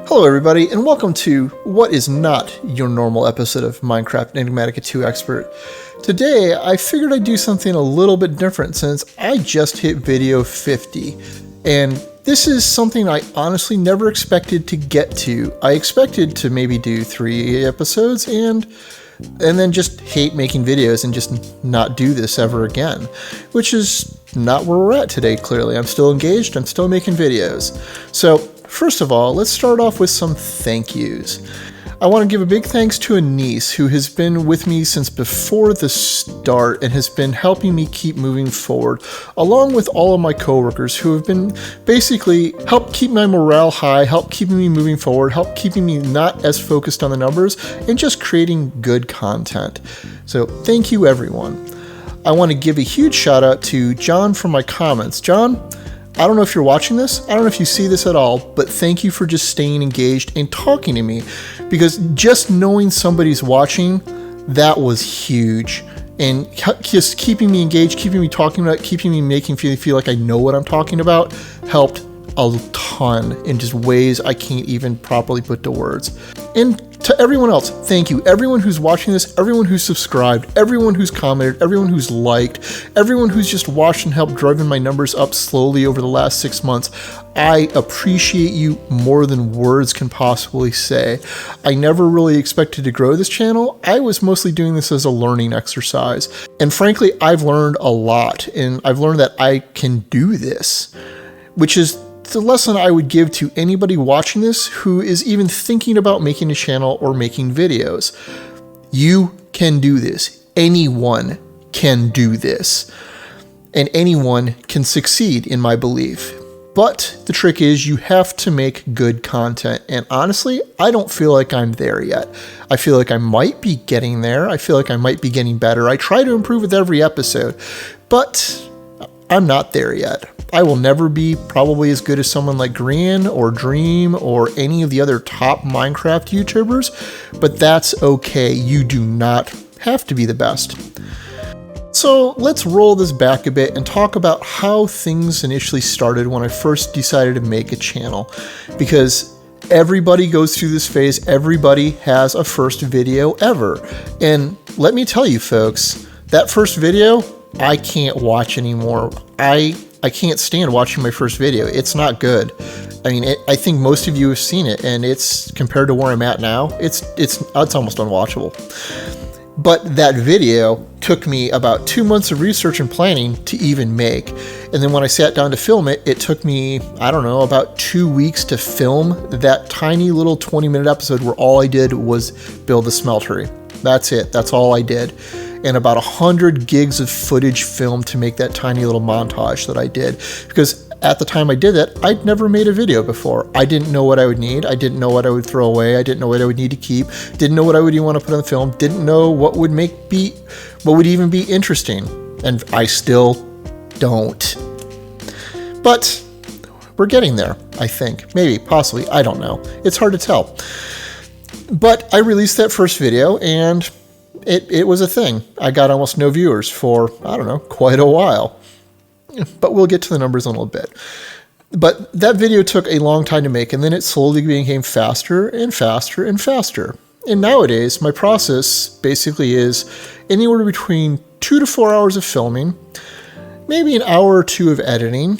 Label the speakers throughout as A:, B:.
A: Hello everybody, and welcome to what is not your normal episode of Minecraft Enigmatica 2 Expert. Today, I figured I'd do something a little bit different since I just hit video 50, and this is something I honestly never expected to get to. I expected to maybe do 3 episodes and then just hate making videos and just not do this ever again, which is not where we're at today, clearly. I'm still engaged, I'm still making videos. So, first of all, let's start off with some thank yous. I want to give a big thanks to a niece who has been with me since before the start and has been helping me keep moving forward, along with all of my coworkers who have been basically help keep my morale high, help keeping me moving forward, help keeping me not as focused on the numbers, and just creating good content. So thank you everyone. I want to give a huge shout out to John from my comments. John, I don't know if you're watching this, I don't know if you see this at all, but thank you for just staying engaged and talking to me, because just knowing somebody's watching, that was huge. And just keeping me engaged, keeping me talking about it, keeping me making me feel like I know what I'm talking about, helped a ton in just ways I can't even properly put to words. And to everyone else, thank you. Everyone who's watching this, everyone who's subscribed, everyone who's commented, everyone who's liked, everyone who's just watched and helped driving my numbers up slowly over the last 6 months. I appreciate you more than words can possibly say. I never really expected to grow this channel. I was mostly doing this as a learning exercise. And frankly, I've learned a lot, and I've learned that I can do this, which is the lesson I would give to anybody watching this who is even thinking about making a channel or making videos. You can do this. Anyone can do this. And anyone can succeed, in my belief. But the trick is you have to make good content. And honestly, I don't feel like I'm there yet. I feel like I might be getting there. I feel like I might be getting better. I try to improve with every episode, but I'm not there yet. I will never be probably as good as someone like Grian or Dream or any of the other top Minecraft YouTubers, but that's okay. You do not have to be the best. So let's roll this back a bit and talk about how things initially started when I first decided to make a channel, because everybody goes through this phase. Everybody has a first video ever. And let me tell you folks, that first video, I can't watch anymore. I can't stand watching my first video. It's not good. I mean, I think most of you have seen it, and it's compared to where I'm at now, it's almost unwatchable. But that video took me about 2 months of research and planning to even make. And then when I sat down to film it, it took me, I don't know, about 2 weeks to film that tiny little 20-minute episode where all I did was build the smeltery. That's it. That's all I did. And about 100 gigs of footage filmed to make that tiny little montage that I did. Because at the time I did that, I'd never made a video before. I didn't know what I would need. I didn't know what I would throw away. I didn't know what I would need to keep. Didn't know what I would even want to put on the film. Didn't know what would even be interesting. And I still don't. But we're getting there, I think. Maybe, possibly, I don't know. It's hard to tell. But I released that first video, and it was a thing. I got almost no viewers for, I don't know, quite a while. But we'll get to the numbers in a little bit. But that video took a long time to make, and then it slowly became faster and faster and faster. And nowadays, my process basically is anywhere between 2 to 4 hours of filming, maybe an hour or 2 of editing,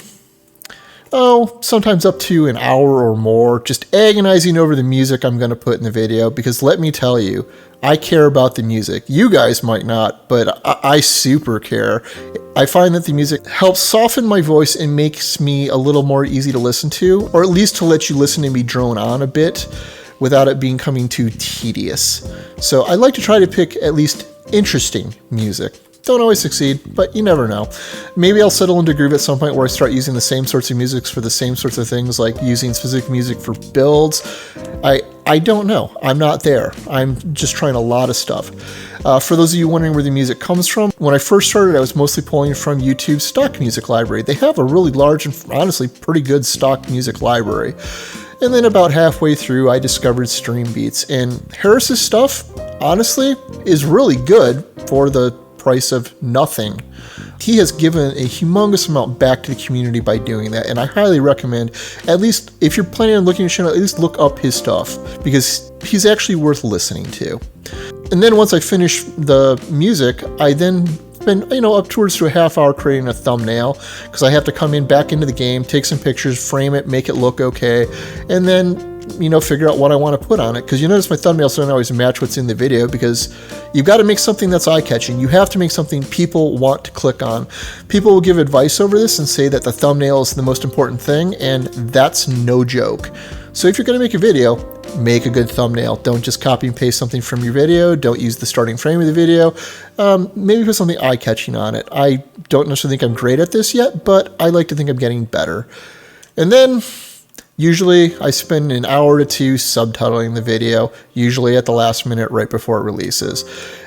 A: sometimes up to an hour or more, just agonizing over the music I'm going to put in the video, because let me tell you, I care about the music. You guys might not, but I super care. I find that the music helps soften my voice and makes me a little more easy to listen to, or at least to let you listen to me drone on a bit without it becoming too tedious. So I like to try to pick at least interesting music. Don't always succeed, but you never know. Maybe I'll settle into a groove at some point where I start using the same sorts of music for the same sorts of things, like using specific music for builds. I don't know. I'm not there. I'm just trying a lot of stuff. For those of you wondering where the music comes from, when I first started, I was mostly pulling from YouTube's stock music library. They have a really large and honestly pretty good stock music library. And then about halfway through, I discovered Stream Beats. And Harris's stuff, honestly, is really good for the price of nothing. he has given a humongous amount back to the community by doing that, and I highly recommend, at least if you're planning on looking at his channel, at least look up his stuff, because he's actually worth listening to. And then once I finish the music, I then spend, up towards to a half hour creating a thumbnail, because I have to come in back into the game, take some pictures, frame it, make it look okay, and then figure out what I want to put on it. Because you notice my thumbnails don't always match what's in the video, because you've got to make something that's eye-catching. You have to make something people want to click on. People will give advice over this and say that the thumbnail is the most important thing, and that's no joke. So if you're going to make a video, make a good thumbnail. Don't just copy and paste something from your video. Don't use the starting frame of the video. Maybe put something eye-catching on it. I don't necessarily think I'm great at this yet, but I like to think I'm getting better. And then usually I spend an hour to two subtitling the video, usually at the last minute right before it releases.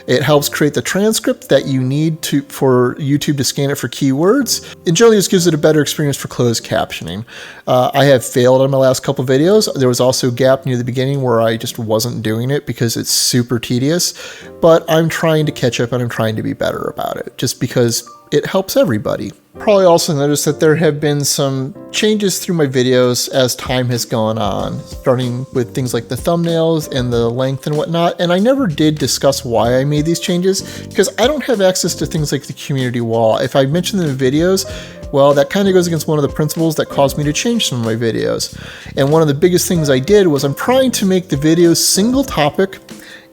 A: It helps create the transcript that you need for YouTube to scan it for keywords. It generally just gives it a better experience for closed captioning. I have failed on my last couple videos. There was also a gap near the beginning where I just wasn't doing it because it's super tedious, but I'm trying to catch up and I'm trying to be better about it, just because it helps everybody. Probably also noticed that there have been some changes through my videos as time has gone on, starting with things like the thumbnails and the length and whatnot, and I never did discuss why I made these changes, because I don't have access to things like the community wall. If I mention them in videos, well, that kind of goes against one of the principles that caused me to change some of my videos. And one of the biggest things I did was I'm trying to make the videos single topic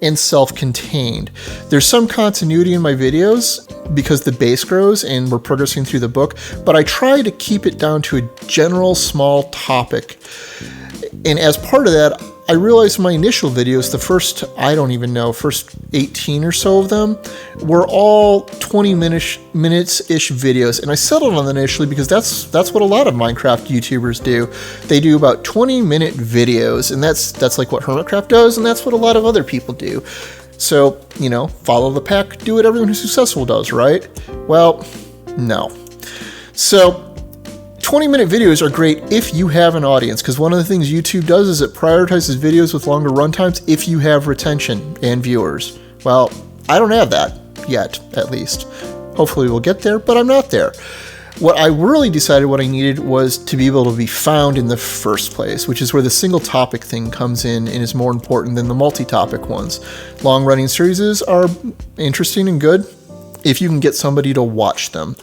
A: and self-contained. There's some continuity in my videos because the base grows and we're progressing through the book, but I try to keep it down to a general small topic. And as part of that, I realized my initial videos, the first 18 or so of them, were all 20 minutes-ish videos. And I settled on that initially because that's what a lot of Minecraft YouTubers do. They do about 20-minute videos, and that's like what Hermitcraft does, and that's what a lot of other people do. So, follow the pack, do what everyone who's successful does, right? Well, no. So 20-minute videos are great if you have an audience, because one of the things YouTube does is it prioritizes videos with longer runtimes if you have retention and viewers. Well, I don't have that yet, at least. Hopefully we'll get there, but I'm not there. What I really decided what I needed was to be able to be found in the first place, which is where the single topic thing comes in and is more important than the multi-topic ones. Long-running series are interesting and good if you can get somebody to watch them.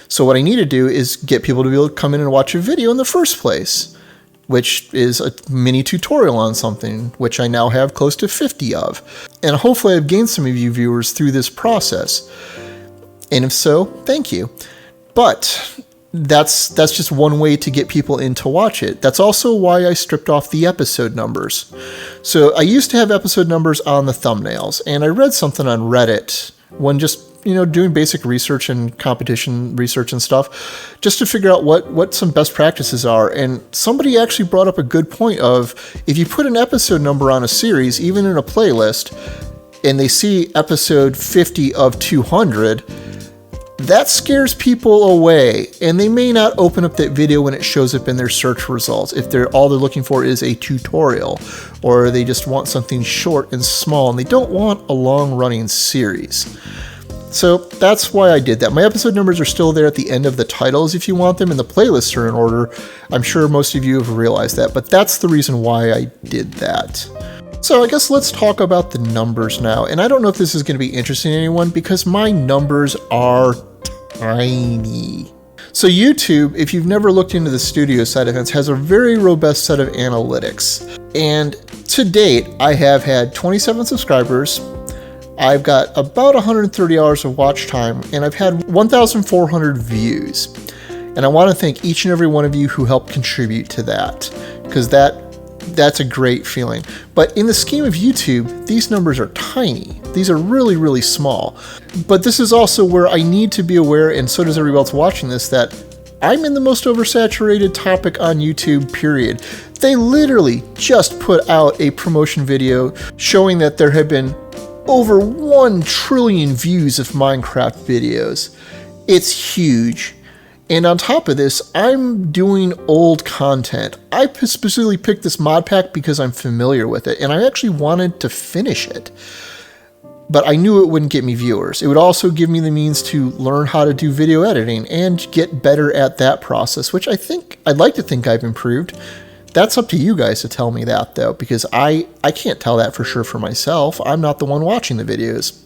A: So what I need to do is get people to be able to come in and watch a video in the first place, which is a mini tutorial on something, which I now have close to 50 of. And hopefully I've gained some of you viewers through this process. And if so, thank you. But that's just one way to get people in to watch it. That's also why I stripped off the episode numbers. So I used to have episode numbers on the thumbnails, and I read something on Reddit when just doing basic research and competition research and stuff, just to figure out what some best practices are. And somebody actually brought up a good point of, if you put an episode number on a series, even in a playlist, and they see episode 50 of 200, that scares people away, and they may not open up that video when it shows up in their search results if all they're looking for is a tutorial, or they just want something short and small and they don't want a long-running series. So that's why I did that. My episode numbers are still there at the end of the titles if you want them, and the playlists are in order. I'm sure most of you have realized that, but that's the reason why I did that. So I guess let's talk about the numbers now. And I don't know if this is going to be interesting to anyone, because my numbers are tiny. So YouTube, if you've never looked into the studio side of things, has a very robust set of analytics. And to date, I have had 27 subscribers. I've got about 130 hours of watch time, and I've had 1,400 views. And I want to thank each and every one of you who helped contribute to that, because that's a great feeling. But in the scheme of YouTube, these numbers are tiny. These are really, really small. But this is also where I need to be aware, and so does everybody else watching this, that I'm in the most oversaturated topic on YouTube, period. They literally just put out a promotion video showing that there have been over 1 trillion views of Minecraft videos. It's huge. And on top of this, I'm doing old content. I specifically picked this mod pack because I'm familiar with it, and I actually wanted to finish it. but I knew it wouldn't get me viewers. It would also give me the means to learn how to do video editing and get better at that process, which I'd like to think I've improved. That's up to you guys to tell me that, though, because I can't tell that for sure for myself. I'm not the one watching the videos.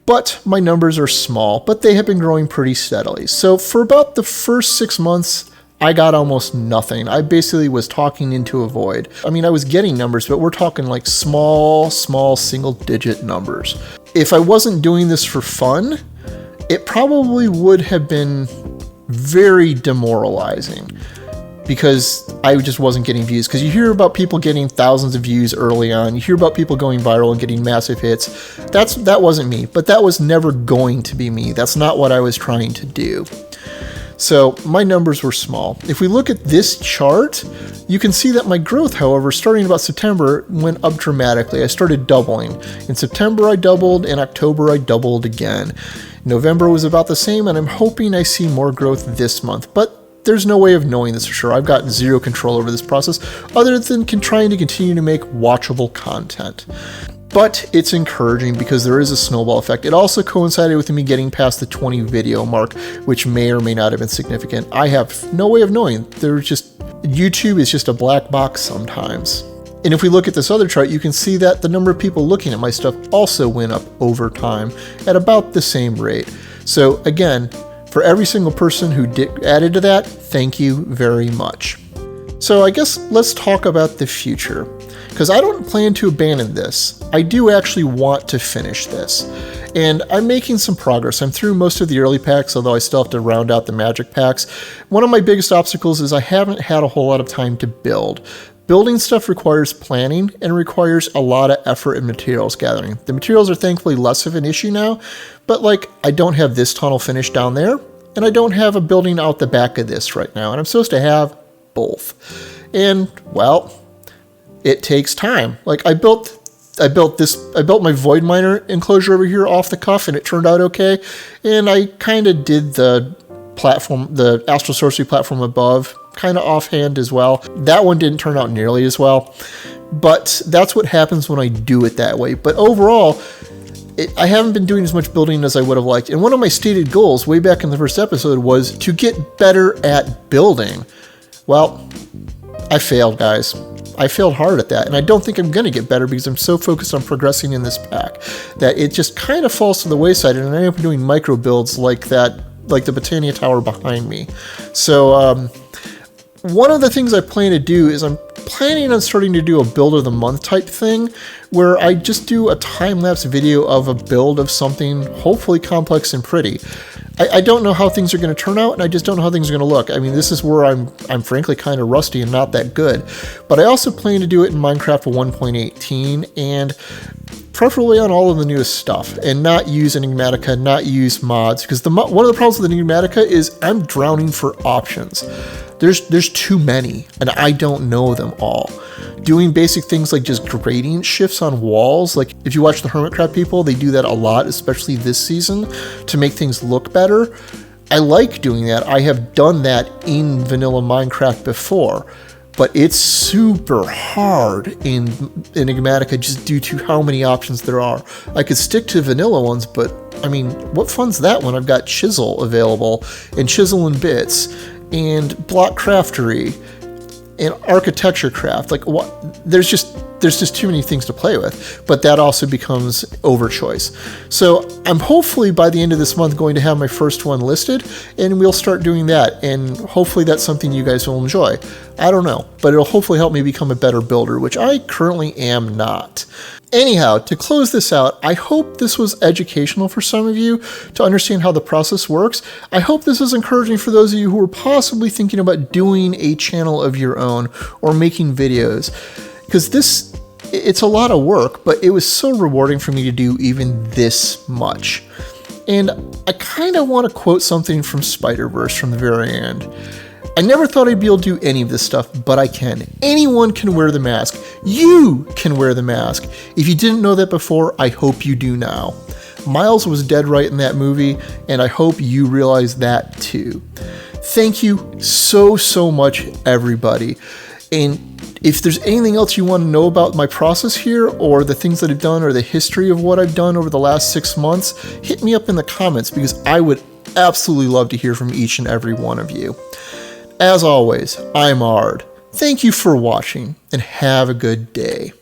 A: But my numbers are small, but they have been growing pretty steadily. So for about the first 6 months, I got almost nothing. I basically was talking into a void. I mean, I was getting numbers, but we're talking like small single-digit numbers. If I wasn't doing this for fun, it probably would have been very demoralizing because I just wasn't getting views. Because you hear about people getting thousands of views early on. You hear about people going viral and getting massive hits. That wasn't me, but that was never going to be me. That's not what I was trying to do. So my numbers were small. If we look at this chart, you can see that my growth, however, starting about September, went up dramatically. I started doubling. In September, I doubled. In October, I doubled again. November was about the same, and I'm hoping I see more growth this month. But there's no way of knowing this for sure. I've got zero control over this process other than trying to continue to make watchable content. But it's encouraging because there is a snowball effect. It also coincided with me getting past the 20 video mark, which may or may not have been significant. I have no way of knowing. YouTube is just a black box sometimes. And if we look at this other chart, you can see that the number of people looking at my stuff also went up over time at about the same rate. So again, for every single person who added to that, thank you very much. So I guess let's talk about the future, because I don't plan to abandon this. I do actually want to finish this, and I'm making some progress. I'm through most of the early packs, although I still have to round out the magic packs. One of my biggest obstacles is I haven't had a whole lot of time to build. Building stuff requires planning and requires a lot of effort and materials gathering. The materials are thankfully less of an issue now, but like I don't have this tunnel finished down there, and I don't have a building out the back of this right now, and I'm supposed to have both. And well, it takes time. Like I built my void miner enclosure over here off the cuff, and it turned out okay. And I kind of did the platform, the Astral Sorcery platform above, kind of offhand as well. That one didn't turn out nearly as well, but that's what happens when I do it that way. But overall, I haven't been doing as much building as I would have liked. And one of my stated goals way back in the first episode was to get better at building. Well, I failed, guys. I failed hard at that, and I don't think I'm going to get better because I'm so focused on progressing in this pack that it just kind of falls to the wayside, and I end up doing micro builds like that, like the Botania Tower behind me. So one of the things I plan to do is I'm planning on starting to do a build of the month type thing where I just do a time-lapse video of a build of something hopefully complex and pretty. I don't know how things are going to turn out, and I just don't know how things are going to look. I mean, this is where I'm frankly kind of rusty and not that good. But I also plan to do it in Minecraft 1.18 and preferably on all of the newest stuff, and not use Enigmatica, not use mods, because one of the problems with Enigmatica is I'm drowning for options. There's too many, and I don't know them all. Doing basic things like just gradient shifts on walls, like if you watch the Hermitcraft people, they do that a lot, especially this season, to make things look better. I like doing that. I have done that in vanilla Minecraft before, but it's super hard in Enigmatica just due to how many options there are. I could stick to vanilla ones, but I mean, what fun's that when I've got Chisel available, and Chisel and Bits, and Block Craftery, and Architecture Craft? Like, what? There's just too many things to play with, but that also becomes overchoice. So I'm hopefully by the end of this month going to have my first one listed, and we'll start doing that, and hopefully that's something you guys will enjoy. I don't know, but it'll hopefully help me become a better builder, which I currently am not. Anyhow, to close this out, I hope this was educational for some of you to understand how the process works. I hope this is encouraging for those of you who are possibly thinking about doing a channel of your own or making videos, because it's a lot of work, but it was so rewarding for me to do even this much. And I kind of want to quote something from Spider-Verse from the very end. I never thought I'd be able to do any of this stuff, but I can. Anyone can wear the mask. You can wear the mask. If you didn't know that before, I hope you do now. Miles was dead right in that movie, and I hope you realize that too. Thank you so much, everybody. And If there's anything else you want to know about my process here, or the things that I've done, or the history of what I've done over the last 6 months, hit me up in the comments because I would absolutely love to hear from each and every one of you. As always, I'm Ard. Thank you for watching, and have a good day.